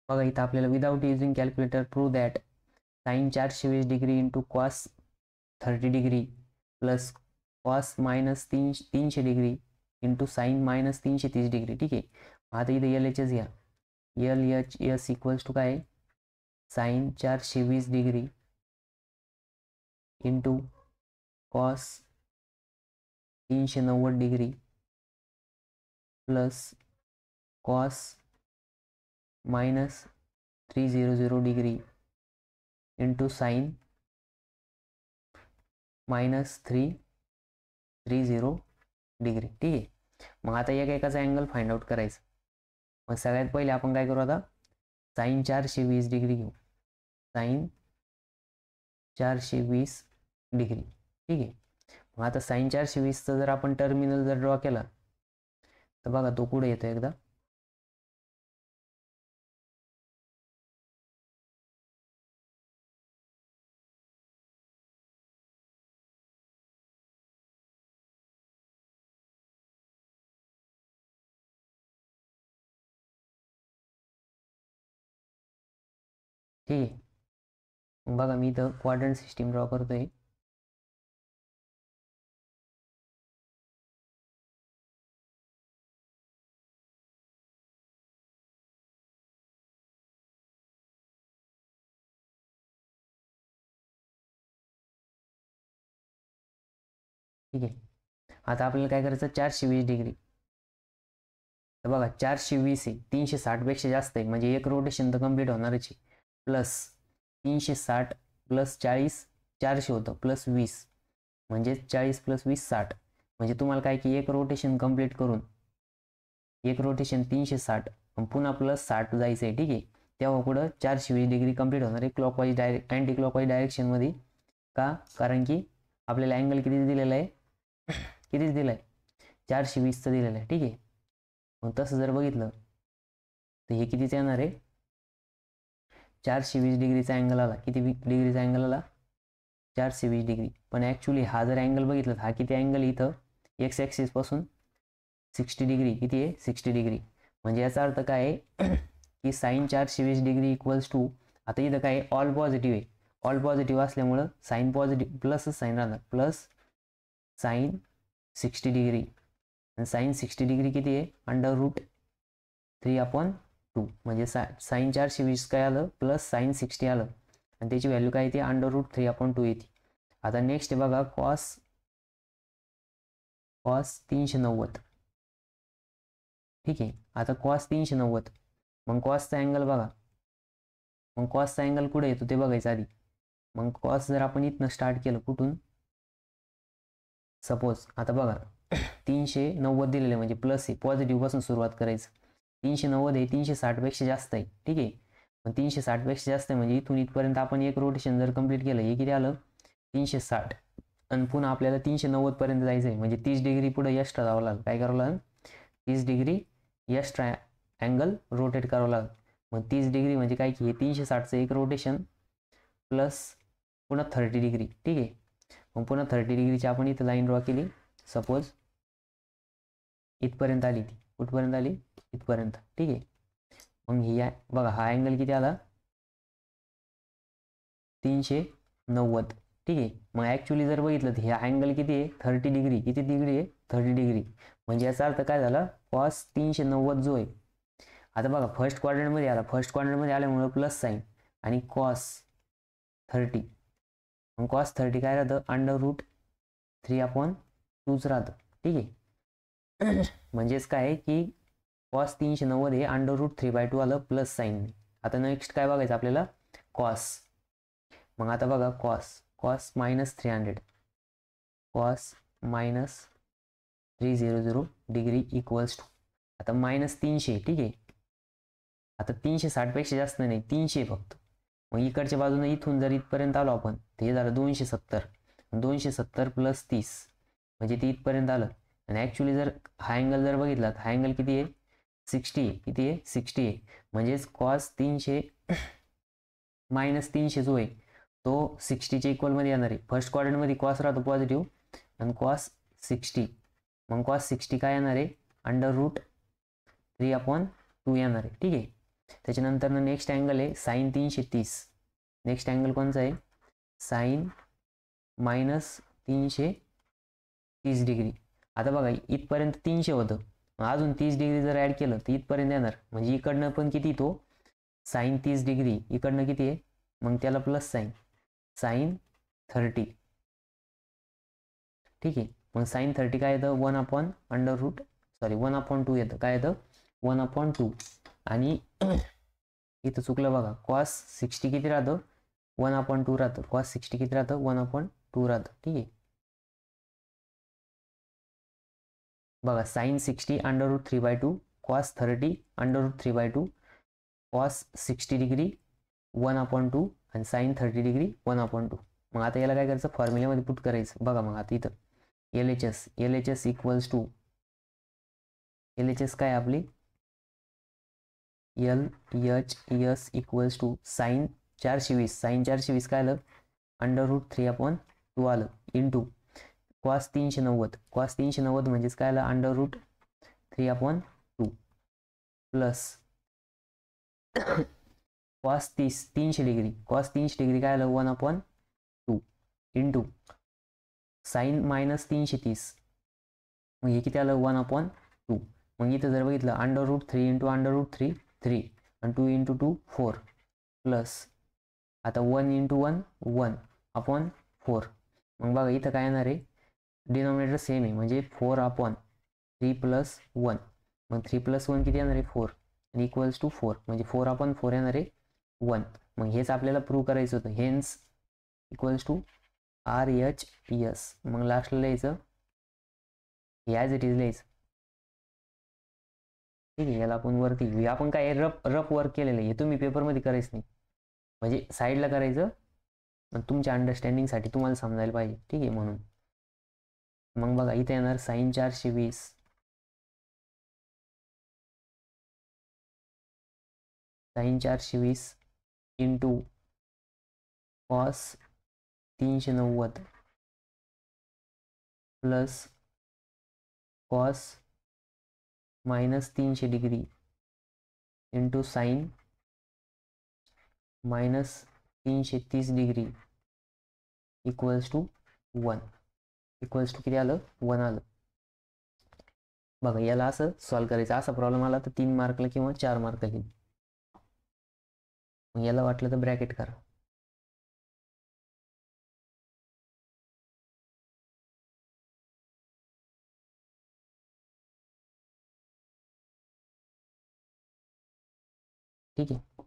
बघा इथं आपल्याला without using calculator prove that sine 420 degree into cos 30 degree plus cos minus 300 degree into sine minus 330 degree. ठीक आहे. आता इथं एल एच एस घ्या. L H S equals to काय sine 420 degree into cos 390 degree plus cos minus 300 degree into sine minus 330 degree. ठीक आहे. मग आता एकाचा अँगल फाइंड आउट करायचं. मग सगळ्यात पहिले आपण काय करू आता साइन 420 डिग्री घेऊ. Sine 420 degree. ठीक आहे. मग आता साइन 420चा जर आपण टर्मिनल जर ड्रॉ केला तर बघा तो कुठे येतो एकदा. ठीक आहे. मग बघा मी इथं क्वाड्रंट सिस्टीम ड्रॉ करतोय. ठीक आहे. आता आपल्याला काय करायचं 420 डिग्री. तर बघा 420 आहे 360 पेक्षा जास्त आहे म्हणजे एक रोटेशन तर कम्प्लीट होणारच आहे. प्लस 360 प्लस 40 400 होतं प्लस 20 म्हणजे 40 प्लस 20 60. म्हणजे तुम्हाला काय की एक रोटेशन कम्प्लीट करून एक रोटेशन 360 पुन्हा प्लस 60 जायचं आहे. ठीक आहे. तेव्हा पुढं 420 डिग्री कम्प्लीट होणार आहे क्लॉकवाईज अँटी क्लॉकवाईज डायरेक्शनमध्ये. का कारण की आपल्याला अँगल किती दिलेला आहे कितीच दिला आहे 420चं दिलेलं आहे. ठीक आहे. मग तसं जर बघितलं तर हे कितीचं येणार आहे 420 डिग्रीचा अँगल आला. किती डिग्रीचा अँगल आला 420 डिग्री. पण ॲक्च्युली हा जर अँगल बघितला तर हा किती अँगल इथं एक्स ॲक्सिस पासून 60 डिग्री किती आहे 60 डिग्री. म्हणजे याचा अर्थ काय आहे की साइन 420 डिग्री इक्वल्स टू आता इथं काय ऑल पॉझिटिव्ह आहे. ऑल पॉझिटिव्ह असल्यामुळं साइन पॉझिटिव्ह प्लसच साईन राहणार प्लस साइन 60 डिग्री आणि साइन 60 डिग्री किती आहे √3/2 म्हणजे साइन 420 काय आलं प्लस साइन 60 आलं आणि त्याची व्हॅल्यू काय येते √3/2 येते. आता नेक्स्ट आहे बघा कॉस 390. ठीक आहे. आता कॉस 390 मग कॉसचा अँगल बघा. मग कॉसचा अँगल कुठे येतो ते बघायचं आधी. मग कॉस जर आपण इथनं स्टार्ट केलं कुठून सपोज आता बघा 390 दिलेले म्हणजे प्लस आहे पॉझिटिव्ह पासून सुरुवात करायचं. 390 हे 360 पेक्षा जास्त आहे. ठीक आहे. पण 360 पेक्षा जास्त आहे म्हणजे इथून इथपर्यंत आपण एक रोटेशन जर कंप्लीट केलं हे किती आलं 360 आणि पुन्हा आपल्याला 390 पर्यंत जायचं आहे म्हणजे 30 डिग्री पुढे एक्स्ट्रा जावं लागलं. काय करावं लागेल 30 डिग्री एक्स्ट्रा अँगल रोटेट करावं लागेल. मग 30 डिग्री म्हणजे काय की हे 360चं एक रोटेशन प्लस पुन्हा 30 डिग्री. ठीक आहे. मग पुन्हा 30 डिग्रीची आपण इथं लाईन ड्रॉ केली. सपोज इथपर्यंत आली ती कुठपर्यंत आली इथपर्यंत. ठीक आहे. मग ही बघा हा अँगल किती आला 390. ठीक आहे. मग ॲक्च्युली जर बघितलं तर हा अँगल किती आहे 30 डिग्री. किती डिग्री आहे 30 डिग्री. म्हणजे याचा अर्थ काय झाला कॉस 390 जो आहे आता बघा फर्स्ट क्वाड्रंटमध्ये आला. फर्स्ट क्वाड्रंटमध्ये आल्यामुळे प्लस साईन आणि कॉस 30 मग कॉस 30 काय राहतं √3/2 राहतं. ठीक आहे. म्हणजेच काय आहे की कॉस 390 हे √3/2 आलं प्लस साईन. आता नेक्स्ट काय बघायचं आपल्याला कॉस. मग आता बघा cos minus 300 cos minus 300 degree equals to आता मायनस 300. ठीक आहे. आता 360 पेक्षा जास्त नाही 300 फक्त. मग इकडच्या बाजूने इथून जर इथपर्यंत आलो आपण तर हे झालं 270. 270 प्लस 30 म्हणजे ते इथपर्यंत आलं. आणि ॲक्च्युली जर हा अँगल जर बघितला तर हा अँगल किती आहे 60 आहे. किती आहे 60 आहे. म्हणजेच कॉस 300 मायनस 300 जो आहे तो 60च्या इक्वलमध्ये येणार आहे. फर्स्ट क्वाड्रंटमध्ये कॉस राहतो पॉझिटिव्ह आणि कॉस 60 मग कॉस 60 काय येणार आहे √3/2 येणार आहे. ठीक आहे. त्याच्यानंतर नेक्स्ट अँगल आहे साईन 330. नेक्स्ट अँगल कोणचा आहे? Sine minus 330 degree. आता बघा इथपर्यंत 300 होतं, अजून 30 डिग्री जर ॲड केलं तर इथपर्यंत येणार, म्हणजे इकडनं पण किती तो साईन 30 डिग्री, इकडनं किती आहे मग त्याला प्लस साईन 30. ठीक आहे, मग साईन 30 काय येतं 1/2 येतं. काय येतं 1/2. आणि इथं चुकलं बघा, कॉस 60 किती राहतं 1/2 राहतं. कॉस 60 किती राहतं 1/2 राहतं. ठीक आहे, बघा साईन 60 √3/2, कॉस 30 √3/2, कॉस 60 डिग्री 1/2 आणि साईन 30 डिग्री 1/2. मग आता याला काय करायचं, फॉर्म्युल्यामध्ये पुट करायचं. बघा मग आता इथं LHS इक्वल्स टू LHS काय आपली LHS इक्वल्स टू साईन 420 काय आलं √3/2 आलं इंटू कॉस 390 म्हणजेच काय आलं √3/2 प्लस कॉस 300 डिग्री काय आलं 1/2 इंटू साईन मायनस 330, मग हे किती आलं 1/2. मग इथं जर बघितलं √3 इंटू √3 3 आणि 2 इंटू 2 4 प्लस आता 1 इंटू 1 1/4. मग बघा इथं काय येणार आहे, डिनॉमिनेटर सेम आहे म्हणजे 4/3 प्लस 1. मग 3 प्लस 1 किती येणार आहे 4 आणि इक्वल्स टू 4 म्हणजे 4/4 येणार आहे 1. मग हेच आपल्याला प्रूव्ह करायचं होतं. Hence equals to RHS. मग लास्टला लिहायचं ॲज इट इज लिहायचं. ठीक आहे, याला आपण वरती आपण काय रफ वर्क केलेलं आहे, हे तुम्ही पेपरमध्ये करायचं नाही, म्हणजे साईडला करायचं, तुमच्या अंडरस्टँडिंगसाठी तुम्हाला समजायला पाहिजे. ठीक आहे, म्हणून मग बघा इथे येणार sine 420 into cos 390 plus cos minus 300 degree into sine minus 330 degree equals to 1. Equals to किती आलं 1 आलं. बघा याला असं सॉल्व करायचं. असा प्रॉब्लेम आला तर 3 मार्कला किंवा 4 मार्कला घेईन. मग याला वाटलं तर ब्रॅकेट करा. ठीक आहे.